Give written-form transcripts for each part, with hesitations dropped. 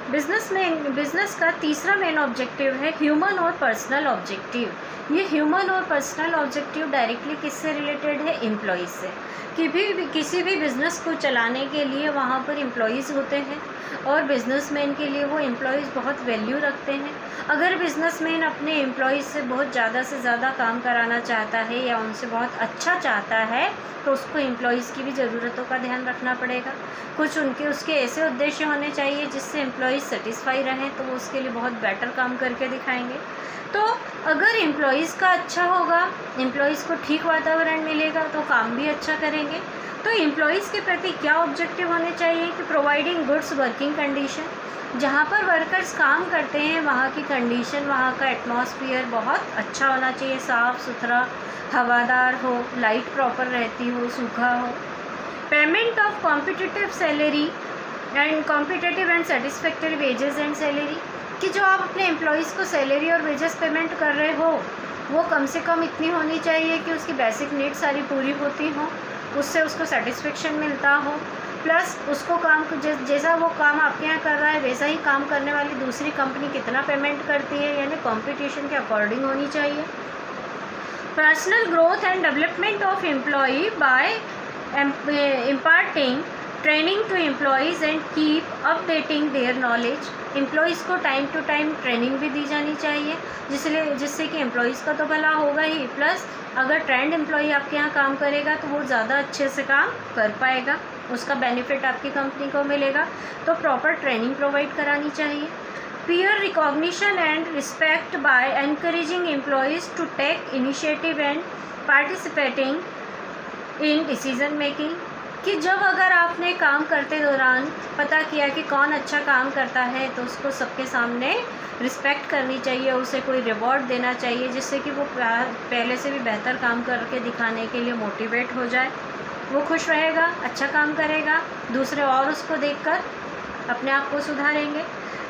Business का तीसरा main objective है ह्यूमन और पर्सनल ऑब्जेक्टिव। ये ह्यूमन और पर्सनल ऑब्जेक्टिव डायरेक्टली किससे रिलेटेड है? एम्प्लॉयज़ से। किसी भी बिज़नेस को चलाने के लिए वहाँ पर एम्प्लॉयज़ होते हैं और बिजनेसमैन के लिए वो एम्प्लॉयज़ बहुत वैल्यू रखते हैं। अगर बिजनेसमैन अपने एम्प्लॉयज़ से बहुत ज़्यादा से ज़्यादा काम कराना चाहता है या उनसे बहुत अच्छा चाहता है तो उसको एम्प्लॉयज़ की भी ज़रूरतों का ध्यान रखना पड़ेगा। कुछ उसके ऐसे उद्देश्य होने चाहिए जिससे एम्प्लॉयज़ सेटिस्फाई रहें, तो वो उसके लिए बहुत बेटर काम करके दिखाएंगे। तो अगर एम्प्लॉयज़ का अच्छा होगा, एम्प्लॉयज़ को ठीक वातावरण मिलेगा तो काम भी अच्छा करेंगे। तो एम्प्लॉयज़ के प्रति क्या ऑब्जेक्टिव होने चाहिए कि प्रोवाइडिंग गुड्स वर्किंग कंडीशन। जहाँ पर वर्कर्स काम करते हैं वहाँ की कंडीशन, वहाँ का एटमॉस्फेयर बहुत अच्छा होना चाहिए, साफ़ सुथरा, हवादार हो, लाइट प्रॉपर रहती हो, सूखा हो। Payment of competitive salary and competitive and satisfactory wages and salary, कि जो आप अपने एम्प्लॉयज़ को सैलरी और वेजेस पेमेंट कर रहे हो वो कम से कम इतनी होनी चाहिए कि उसकी बेसिक नीड्स सारी पूरी होती हों, उससे उसको सेटिस्फेक्शन मिलता हो, प्लस उसको काम जैसा वो काम आपके यहाँ कर रहा है वैसा ही काम करने वाली दूसरी कंपनी कितना पेमेंट करती है, यानी कंपटीशन के अकॉर्डिंग होनी चाहिए। Personal growth and development of employee by imparting training to employees and keep updating their knowledge. Employees को टाइम टू टाइम ट्रेनिंग भी दी जानी चाहिए जिससे कि एम्प्लॉयज़ का तो भला होगा ही, प्लस अगर ट्रेंड एम्प्लॉई आपके यहाँ काम करेगा तो वो ज़्यादा अच्छे से काम कर पाएगा, उसका बेनिफिट आपकी कंपनी को मिलेगा। तो प्रॉपर ट्रेनिंग प्रोवाइड करानी चाहिए। Peer recognition and respect by encouraging employees to take initiative and participating in decision making, कि जब अगर आपने काम करते दौरान पता किया कि कौन अच्छा काम करता है तो उसको सबके सामने रिस्पेक्ट करनी चाहिए, उसे कोई रिवॉर्ड देना चाहिए जिससे कि वो पहले से भी बेहतर काम करके दिखाने के लिए मोटिवेट हो जाए, वो खुश रहेगा, अच्छा काम करेगा, दूसरे और उसको देखकर अपने आप को सुधारेंगे।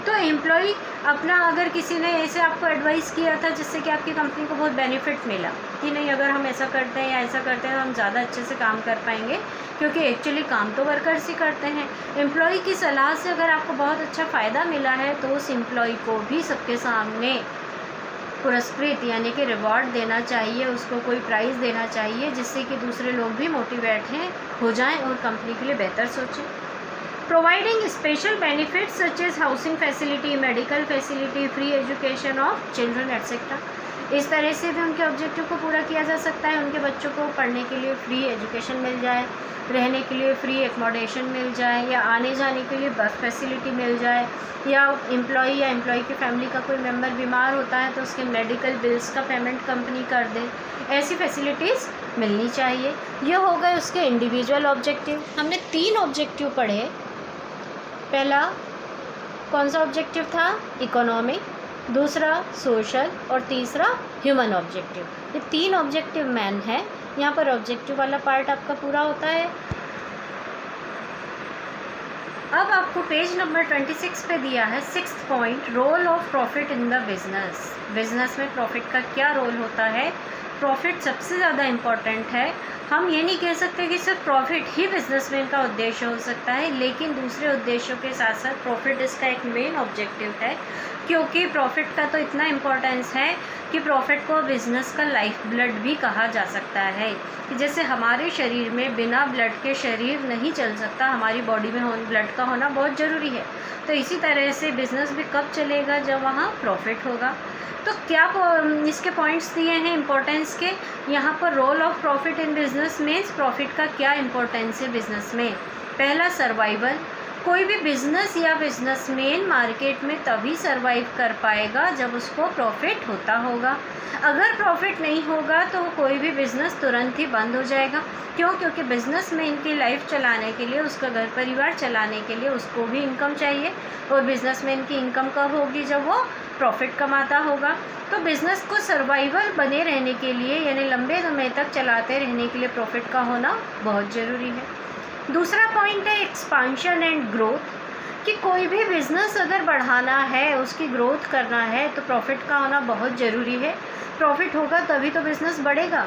तो एम्प्लॉई अपना, अगर किसी ने ऐसे आपको एडवाइस किया था जिससे कि आपकी कंपनी को बहुत बेनिफिट मिला कि नहीं अगर हम ऐसा करते हैं या ऐसा करते हैं तो हम ज़्यादा अच्छे से काम कर पाएंगे, क्योंकि एक्चुअली काम तो वर्कर्स ही करते हैं। एम्प्लॉई की सलाह से अगर आपको बहुत अच्छा फ़ायदा मिला है तो उस एम्प्लॉई को भी सबके सामने पुरस्कृत यानी कि रिवॉर्ड देना चाहिए, उसको कोई प्राइज़ देना चाहिए जिससे कि दूसरे लोग भी मोटिवेट हो जाएं और कंपनी के लिए बेहतर सोचें। Providing special benefits such as housing facility, medical facility, free education of children etcetera. इस तरह से भी उनके ऑब्जेक्टिव को पूरा किया जा सकता है। उनके बच्चों को पढ़ने के लिए फ्री एजुकेशन मिल जाए, रहने के लिए फ्री एकोमोडेशन मिल जाए, या आने जाने के लिए बस फैसिलिटी मिल जाए, या एम्प्लॉई की फैमिली का कोई मेंबर बीमार होता है तो उसके मेडिकल बिल्स का पेमेंट कंपनी कर दे। ऐसी फैसिलिटीज़ मिलनी चाहिए। ये हो गए उसके इंडिविजुअल ऑब्जेक्टिव। हमने 3 ऑब्जेक्टिव पढ़े। पहला कौन सा ऑब्जेक्टिव था? इकोनॉमिक, दूसरा सोशल और तीसरा ह्यूमन ऑब्जेक्टिव। ये 3 ऑब्जेक्टिव मैन है। यहाँ पर ऑब्जेक्टिव वाला पार्ट आपका पूरा होता है। अब आपको पेज नंबर 26 पे दिया है 6th point, role of profit in the business. Business में प्रॉफिट का क्या रोल होता है? प्रॉफिट सबसे ज़्यादा इम्पॉर्टेंट है। हम ये नहीं कह सकते कि सिर्फ प्रॉफिट ही बिजनेसमैन का उद्देश्य हो सकता है, लेकिन दूसरे उद्देश्यों के साथ साथ प्रॉफिट इसका एक मेन ऑब्जेक्टिव है, क्योंकि प्रॉफिट का तो इतना इम्पोर्टेंस है कि प्रॉफिट को बिज़नेस का लाइफ ब्लड भी कहा जा सकता है। कि जैसे हमारे शरीर में बिना ब्लड के शरीर नहीं चल सकता, हमारी बॉडी में ब्लड का होना बहुत ज़रूरी है। तो इसी तरह से बिज़नेस भी कब चलेगा? जब वहाँ प्रॉफिट होगा। तो क्या इसके पॉइंट्स दिए हैं इम्पोर्टेंस के। यहाँ पर role of profit in business means profit का क्या इम्पोर्टेंस है बिजनेस में। पहला, सर्वाइवल। कोई भी बिजनेस या बिजनेसमैन मार्केट में तभी सर्वाइव कर पाएगा जब उसको प्रॉफिट होता होगा। अगर प्रॉफिट नहीं होगा तो कोई भी बिज़नेस तुरंत ही बंद हो जाएगा। क्यों? क्योंकि बिजनेसमैन की लाइफ चलाने के लिए, उसका घर परिवार चलाने के लिए उसको भी इनकम चाहिए, और बिजनेसमैन की इनकम कब होगी? जब वो प्रॉफिट कमाता होगा। तो बिज़नेस को सर्वाइवल बने रहने के लिए यानी लंबे समय तक चलाते रहने के लिए प्रॉफिट का होना बहुत ज़रूरी है। दूसरा पॉइंट है एक्सपांशन एंड ग्रोथ, कि कोई भी बिज़नेस अगर बढ़ाना है, उसकी ग्रोथ करना है तो प्रॉफिट का होना बहुत ज़रूरी है। प्रॉफिट होगा तभी तो बिज़नेस बढ़ेगा।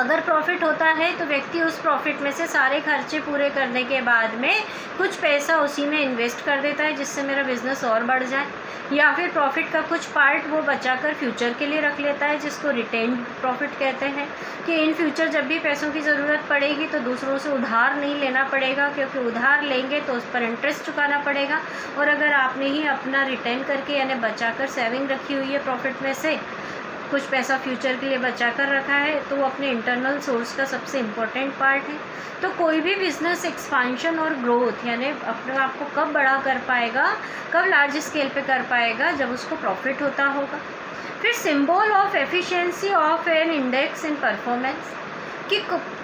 अगर प्रॉफिट होता है तो व्यक्ति उस प्रॉफिट में से सारे खर्चे पूरे करने के बाद में कुछ पैसा उसी में इन्वेस्ट कर देता है जिससे मेरा बिज़नेस और बढ़ जाए, या फिर प्रॉफिट का कुछ पार्ट वो बचाकर फ्यूचर के लिए रख लेता है जिसको रिटेन प्रॉफिट कहते हैं, कि इन फ्यूचर जब भी पैसों की ज़रूरत पड़ेगी तो दूसरों से उधार नहीं लेना पड़ेगा, क्योंकि उधार लेंगे तो उस पर इंटरेस्ट चुकाना पड़ेगा। और अगर आपने ही अपना रिटेन करके यानी बचाकर सेविंग रखी हुई है प्रॉफिट में से कुछ पैसा फ्यूचर के लिए बचा कर रखा है तो वो अपने इंटरनल सोर्स का सबसे इम्पोर्टेंट पार्ट है। तो कोई भी बिज़नेस एक्सपांशन और ग्रोथ यानी अपने आप को कब बड़ा कर पाएगा, कब लार्ज स्केल पे कर पाएगा, जब उसको प्रॉफिट होता होगा। फिर symbol of efficiency of an index in performance, कि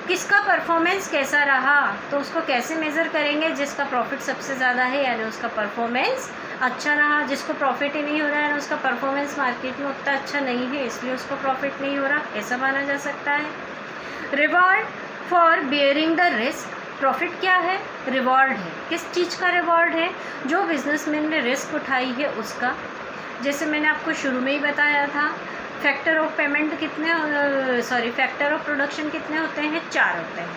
किसका परफॉर्मेंस कैसा रहा, तो उसको कैसे मेज़र करेंगे। जिसका प्रॉफिट सबसे ज़्यादा है यानी उसका परफॉर्मेंस अच्छा रहा, जिसको प्रॉफिट ही नहीं हो रहा है ना उसका परफॉर्मेंस मार्केट में उतना अच्छा नहीं है इसलिए उसको प्रॉफिट नहीं हो रहा, ऐसा माना जा सकता है। Reward for bearing the risk, profit क्या है, रिवॉर्ड है। किस चीज़ का रिवॉर्ड है, जो बिजनेसमैन ने रिस्क उठाई है उसका। जैसे मैंने आपको शुरू में ही बताया था, factor of payment factor of production कितने होते हैं, 4 होते हैं।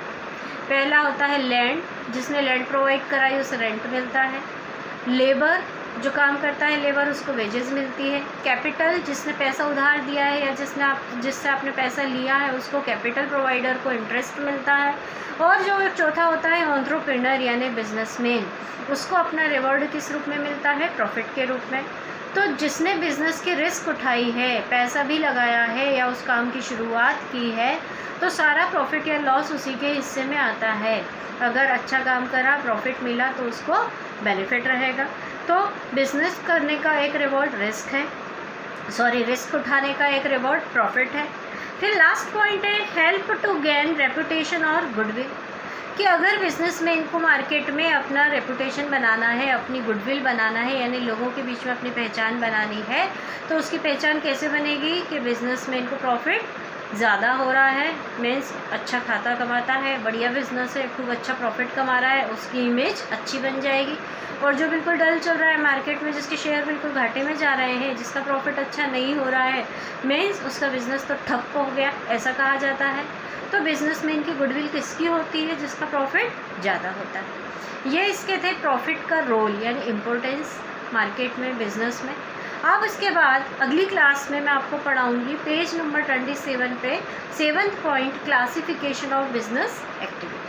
पहला होता है लैंड, जिसने लैंड प्रोवाइड कराई उसे रेंट मिलता है। लेबर, जो काम करता है लेबर उसको वेजेस मिलती है। कैपिटल, जिसने पैसा उधार दिया है या जिससे आपने पैसा लिया है उसको कैपिटल प्रोवाइडर को इंटरेस्ट मिलता है। और जो चौथा होता है एंटरप्रेन्योर यानी बिजनेसमैन, उसको अपना रिवॉर्ड किस रूप में मिलता है, प्रॉफिट के रूप में। तो जिसने बिज़नेस की रिस्क उठाई है, पैसा भी लगाया है या उस काम की शुरुआत की है, तो सारा प्रॉफिट या लॉस उसी के हिस्से में आता है। अगर अच्छा काम करा, प्रॉफिट मिला तो उसको बेनिफिट रहेगा। तो बिज़नेस करने का एक रिवॉर्ड रिस्क उठाने का एक रिवॉर्ड प्रॉफिट है। फिर लास्ट पॉइंट है हेल्प टू गेन रेपुटेशन और गुडविल, कि अगर बिजनेसमैन को मार्केट में अपना रेपुटेशन बनाना है, अपनी गुडविल बनाना है यानी लोगों के बीच में अपनी पहचान बनानी है, तो उसकी पहचान कैसे बनेगी कि बिजनेसमैन को प्रॉफिट ज़्यादा हो रहा है, मीन्स अच्छा खाता कमाता है, बढ़िया बिजनेस है, खूब अच्छा प्रॉफिट कमा रहा है, उसकी इमेज अच्छी बन जाएगी। और जो बिल्कुल डल चल रहा है मार्केट में, जिसके शेयर बिल्कुल घाटे में जा रहे हैं, जिसका प्रॉफिट अच्छा नहीं हो रहा है, मीन्स उसका बिज़नेस तो ठप हो गया, ऐसा कहा जाता है। तो बिजनेसमैन की गुडविल किसकी होती है, जिसका प्रॉफिट ज़्यादा होता है। ये इसके थे प्रॉफिट का रोल यानी इम्पोर्टेंस मार्केट में, बिजनेस में। अब इसके बाद अगली क्लास में मैं आपको पढ़ाऊंगी पेज नंबर 27 पे 7th point, classification of business activity.